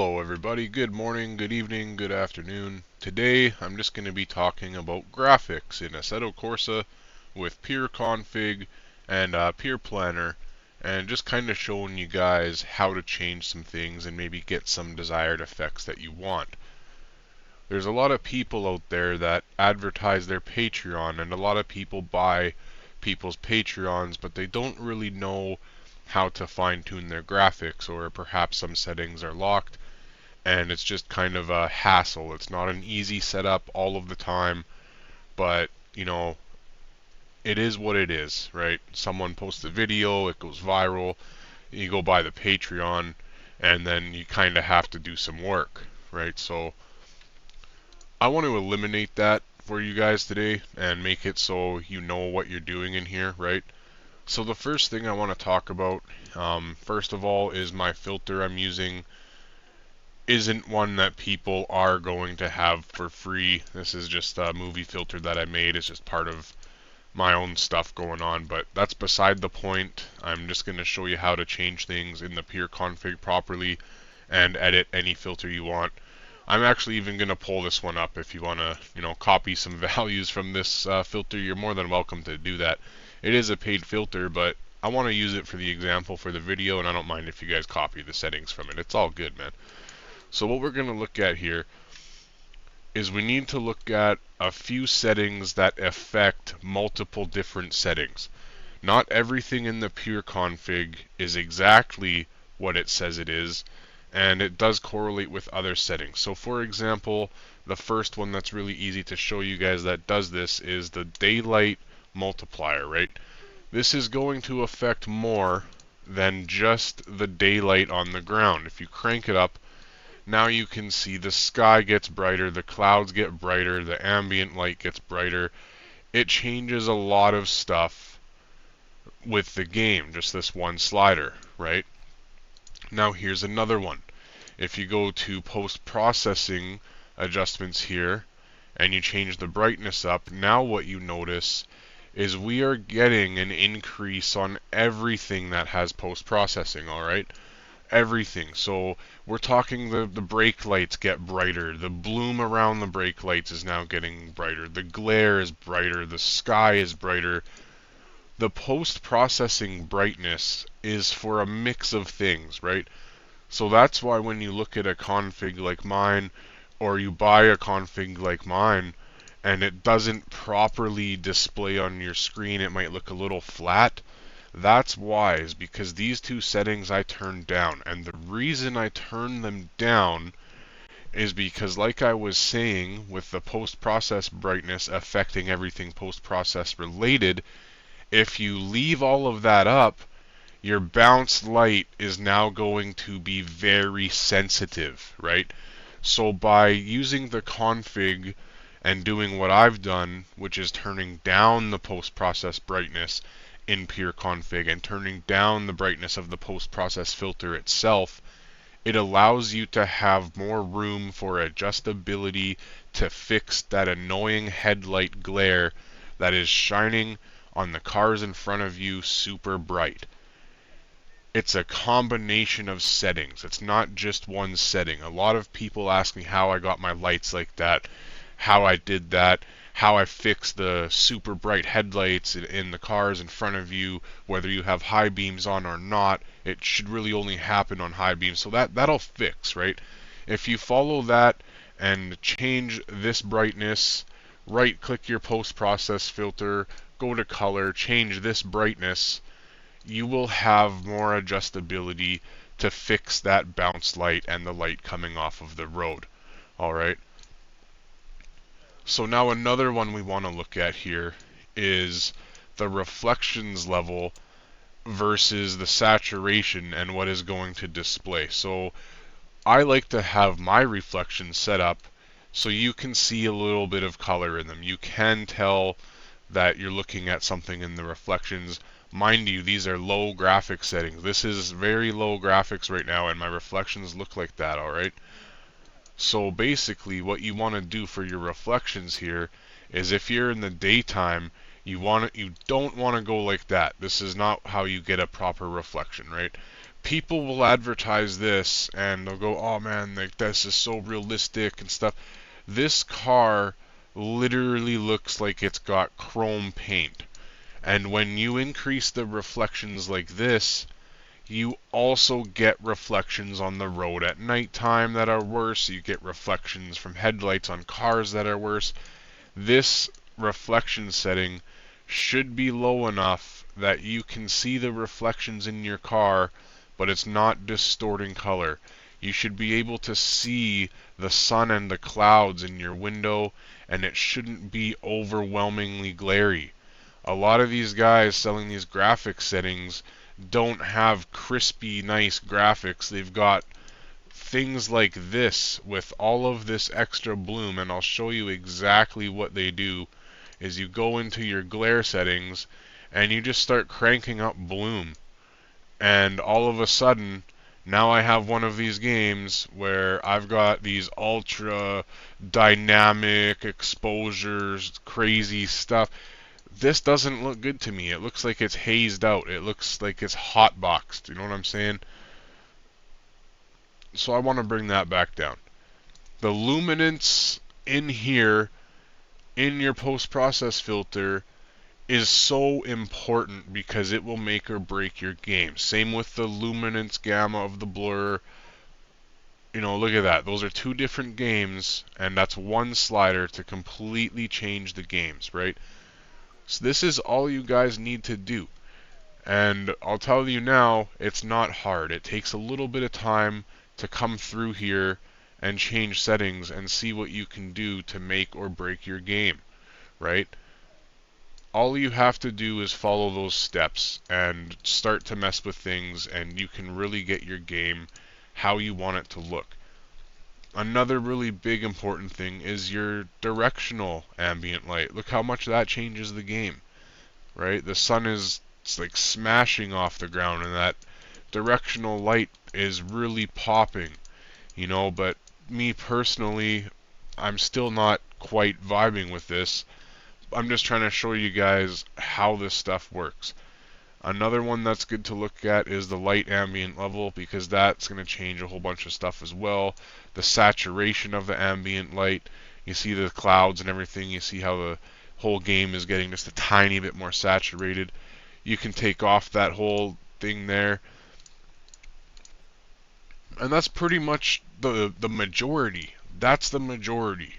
Hello everybody, good morning, good evening, good afternoon. Today I'm just going to be talking about graphics in Assetto Corsa with Peer Config and Peer Planner, and just kind of showing you guys how to change some things and maybe get some desired effects that you want. There's a lot of people out there that advertise their Patreon, and a lot of people buy people's Patreons, but they don't really know how to fine-tune their graphics, or perhaps some settings are locked and it's just kind of a hassle. It's not an easy setup all of the time, but it is what it is, right? Someone posts a video, it goes viral, you go buy the Patreon, and then you kind of have to do some work, right? So I want to eliminate that for you guys today and make it so you know what you're doing in here, right? So the first thing I want to talk about, first of all, is my filter I'm using isn't one that people are going to have for free. This is just a movie filter that I made. It's just part of my own stuff going on, but that's beside the point. I'm just going to show you how to change things in the Peer Config properly and edit any filter you want. I'm actually even going to pull this one up. If you want to, copy some values from this filter, you're more than welcome to do that. It is a paid filter, but I want to use it for the example for the video, and I don't mind if you guys copy the settings from it. It's all good, man. So what we're going to look at here is we need to look at a few settings that affect multiple different settings. Not everything in the Peer Config is exactly what it says it is, and it does correlate with other settings. So for example, the first one that's really easy to show you guys that does this is the daylight multiplier, right? This is going to affect more than just the daylight on the ground. If you crank it up, now you can see the sky gets brighter, the clouds get brighter, the ambient light gets brighter. It changes a lot of stuff with the game, just this one slider, right? Now here's another one. If you go to post-processing adjustments here, and you change the brightness up, now what you notice is we are getting an increase on everything that has post-processing, alright? Everything. So we're talking the brake lights get brighter, the bloom around the brake lights is now getting brighter, the glare is brighter, the sky is brighter. The post-processing brightness is for a mix of things, right? So that's why when you look at a config like mine, or you buy a config like mine, and it doesn't properly display on your screen, it might look a little flat. That's why, is because these two settings I turned down, and the reason I turned them down is because, like I was saying, with the post-process brightness affecting everything post-process related, if you leave all of that up, your bounce light is now going to be very sensitive, right? So by using the config and doing what I've done, which is turning down the post-process brightness in Peer Config and turning down the brightness of the post-process filter itself, it allows you to have more room for adjustability to fix that annoying headlight glare that is shining on the cars in front of you super bright. It's a combination of settings. It's not just one setting. A lot of people ask me how I got my lights like that, how I did that, how I fix the super bright headlights in the cars in front of you, whether you have high beams on or not. It should really only happen on high beams, so that'll fix, right? If you follow that and change this brightness, right click your post-process filter, go to color, change this brightness, you will have more adjustability to fix that bounce light and the light coming off of the road. Alright? So now another one we want to look at here is the reflections level versus the saturation and what is going to display. So I like to have my reflections set up so you can see a little bit of color in them. You can tell that you're looking at something in the reflections. Mind you, these are low graphics settings. This is very low graphics right now, and my reflections look like that, alright? So basically what you want to do for your reflections here is, if you're in the daytime, you don't want to go like that. This is not how you get a proper reflection, right? People will advertise this and they'll go, oh man, like this is so realistic and stuff. This car literally looks like it's got chrome paint. And when you increase the reflections like this, you also get reflections on the road at nighttime that are worse. You get reflections from headlights on cars that are worse. This reflection setting should be low enough that you can see the reflections in your car, but it's not distorting color. You should be able to see the sun and the clouds in your window, and it shouldn't be overwhelmingly glary. A lot of these guys selling these graphics settings don't have crispy, nice graphics. They've got things like this with all of this extra bloom, and I'll show you exactly what they do. Is you go into your glare settings and you just start cranking up bloom, and all of a sudden now I have one of these games where I've got these ultra dynamic exposures, crazy stuff. This doesn't look good to me. It looks like it's hazed out. It looks like it's hotboxed. You know what I'm saying? So I want to bring that back down. The luminance in here, in your post-process filter, is so important because it will make or break your game. Same with the luminance gamma of the blur. You know, look at that. Those are two different games, and that's one slider to completely change the games, right? So this is all you guys need to do. And I'll tell you now, it's not hard. It takes a little bit of time to come through here and change settings and see what you can do to make or break your game, right? All you have to do is follow those steps and start to mess with things, and you can really get your game how you want it to look. Another really big important thing is your directional ambient light. Look how much that changes the game, right? The sun is like smashing off the ground, and that directional light is really popping, you know. But me personally, I'm still not quite vibing with this. I'm just trying to show you guys how this stuff works. Another one that's good to look at is the light ambient level, because that's going to change a whole bunch of stuff as well. The saturation of the ambient light, you see the clouds and everything, you see how the whole game is getting just a tiny bit more saturated. You can take off that whole thing there. And that's pretty much the majority. That's the majority.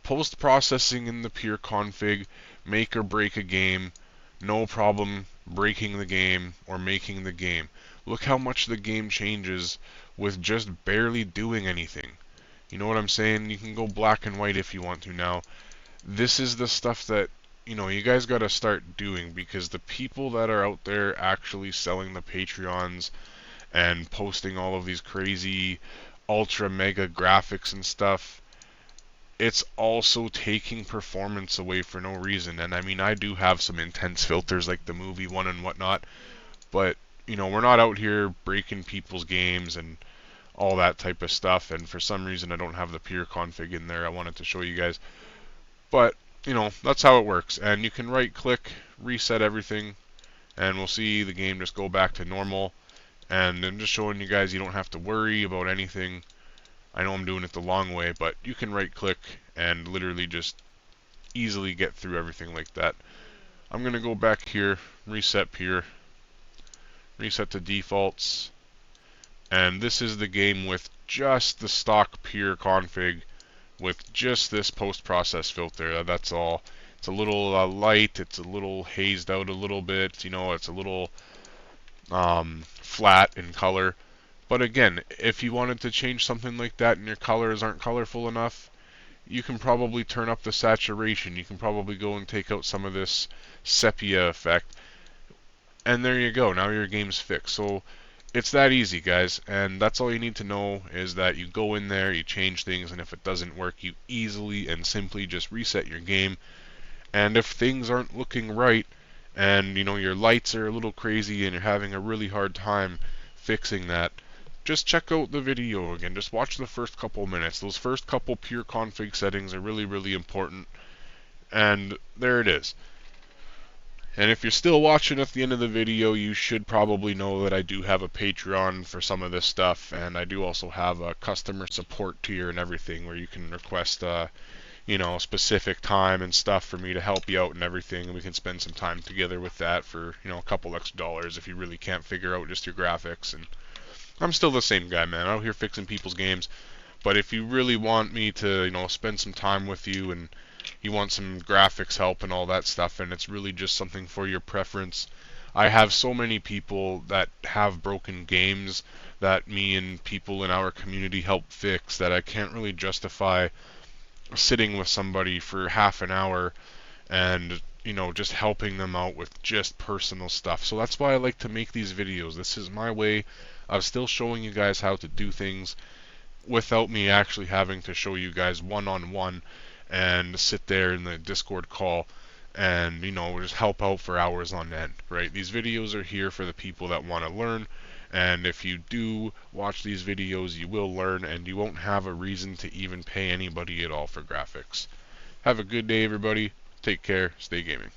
Post-processing in the pure config, make or break a game, no problem breaking the game or making the game. Look how much the game changes with just barely doing anything. You know what I'm saying? You can go black and white if you want to now. This is the stuff that, you know, you guys got to start doing, because the people that are out there actually selling the Patreons and posting all of these crazy ultra mega graphics and stuff, it's also taking performance away for no reason. And I mean, I do have some intense filters like the movie one and whatnot, but you know, we're not out here breaking people's games and all that type of stuff. And for some reason I don't have the pure config in there. I wanted to show you guys, but you know, that's how it works. And you can right click, reset everything, and we'll see the game just go back to normal. And I'm just showing you guys you don't have to worry about anything. I know I'm doing it the long way, but you can right click and literally just easily get through everything like that. I'm going to go back here, reset pure, reset to defaults, and this is the game with just the stock pure config with just this post-process filter. That's all. It's a little light, it's a little hazed out a little bit, you know, it's a little flat in color. But again, if you wanted to change something like that and your colors aren't colorful enough, you can probably turn up the saturation. You can probably go and take out some of this sepia effect. And there you go. Now your game's fixed. So it's that easy, guys. And that's all you need to know, is that you go in there, you change things, and if it doesn't work, you easily and simply just reset your game. And if things aren't looking right, and you know your lights are a little crazy and you're having a really hard time fixing that, just check out the video again. Just watch the first couple minutes. Those first couple pure config settings are really, really important. And there it is. And if you're still watching at the end of the video, you should probably know that I do have a Patreon for some of this stuff, and I do also have a customer support tier and everything where you can request specific time and stuff for me to help you out and everything, and we can spend some time together with that for, a couple extra dollars if you really can't figure out just your graphics. And I'm still the same guy, man, out here fixing people's games. But if you really want me to, spend some time with you and you want some graphics help and all that stuff, and it's really just something for your preference, I have so many people that have broken games that me and people in our community help fix that I can't really justify sitting with somebody for half an hour and just helping them out with just personal stuff. So that's why I like to make these videos. This is my way of still showing you guys how to do things without me actually having to show you guys one-on-one and sit there in the Discord call and just help out for hours on end, right? These videos are here for the people that want to learn, and if you do watch these videos, you will learn, and you won't have a reason to even pay anybody at all for graphics. Have a good day, everybody. Take care. Stay gaming.